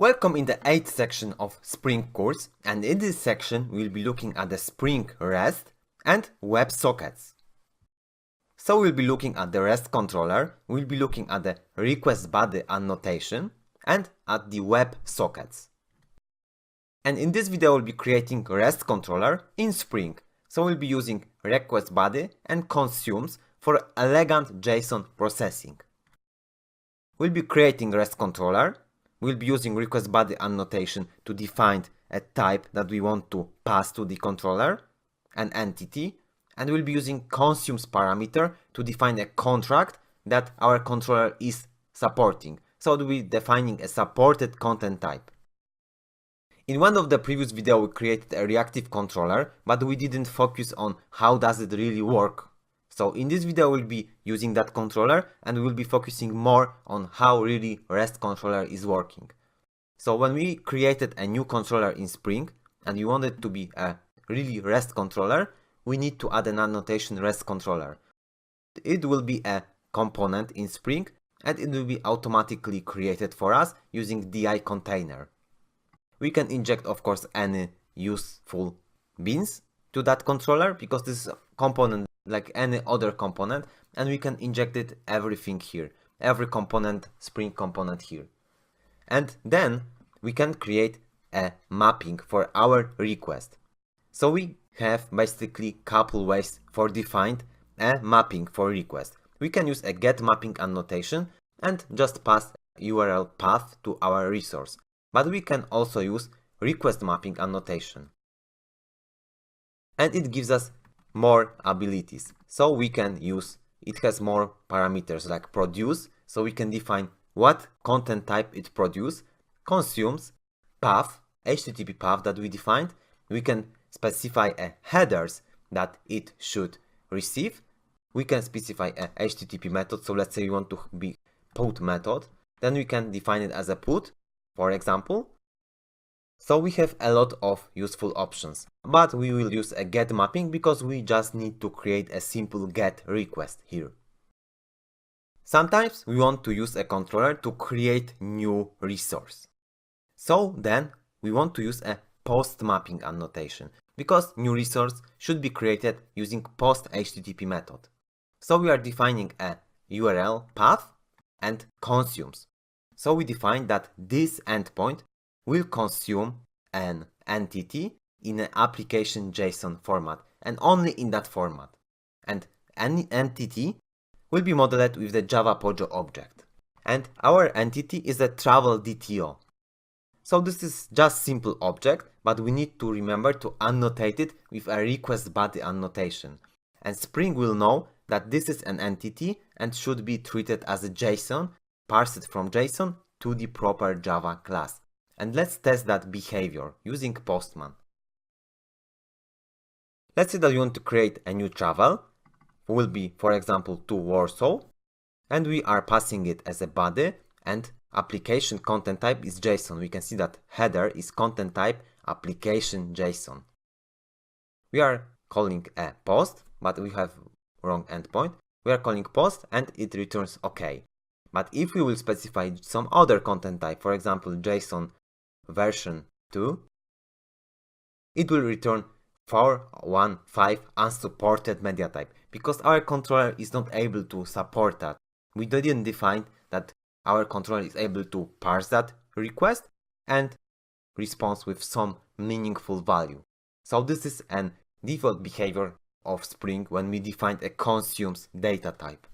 Welcome in the 8th section of Spring course, and in this section we'll be looking at the Spring REST and web sockets. So we'll be looking at the REST controller, we'll be looking at the request body annotation and at the web sockets. And in this video we'll be creating REST controller in Spring. So we'll be using request body and consumes for elegant JSON processing. We'll be creating REST controller. We'll be using request body annotation to define a type that we want to pass to the controller, an entity, and we'll be using consumes parameter to define a contract that our controller is supporting. So we'll be defining a supported content type. In one of the previous videos we created a reactive controller, but we didn't focus on how does it really work. So in this video we'll be using that controller and we will be focusing more on how really REST controller is working. So when we created a new controller in Spring and we want it to be a really REST controller, we need to add an annotation REST controller. It will be a component in Spring and it will be automatically created for us using DI container. We can inject of course any useful beans to that controller because this is a component like any other component, and we can inject it everything here, every component, Spring component here. And then we can create a mapping for our request. So we have basically couple ways for defined a mapping for request. We can use a get mapping annotation and just pass URL path to our resource, but we can also use request mapping annotation. And it gives us more abilities. So we can use, it has more parameters like produce, so we can define what content type it produces, consumes, path, HTTP path that we defined. We can specify a headers that it should receive. We can specify a HTTP method. So let's say we want to be put method, then we can define it as a put, for example. So we have a lot of useful options, but we will use a get mapping because we just need to create a simple get request here. Sometimes we want to use a controller to create new resource. So then we want to use a post mapping annotation because new resource should be created using post HTTP method. So we are defining a URL path and consumes. So we define that this endpoint will consume an entity in an application JSON format and only in that format. And any entity will be modeled with the Java Pojo object. And our entity is a travel DTO. So this is just simple object, but we need to remember to annotate it with a request body annotation. And Spring will know that this is an entity and should be treated as a JSON, parsed from JSON to the proper Java class. And let's test that behavior using Postman. Let's say that we want to create a new travel, will be for example to Warsaw, and we are passing it as a body and application content type is JSON. We can see that header is content type application JSON. We are calling a post, but we have wrong endpoint. We are calling post and it returns OK. But if we will specify some other content type, for example JSON version 2, it will return 415 unsupported media type because our controller is not able to support that. We didn't define that our controller is able to parse that request and response with some meaningful value. So this is an default behavior of Spring when we defined a consumes data type.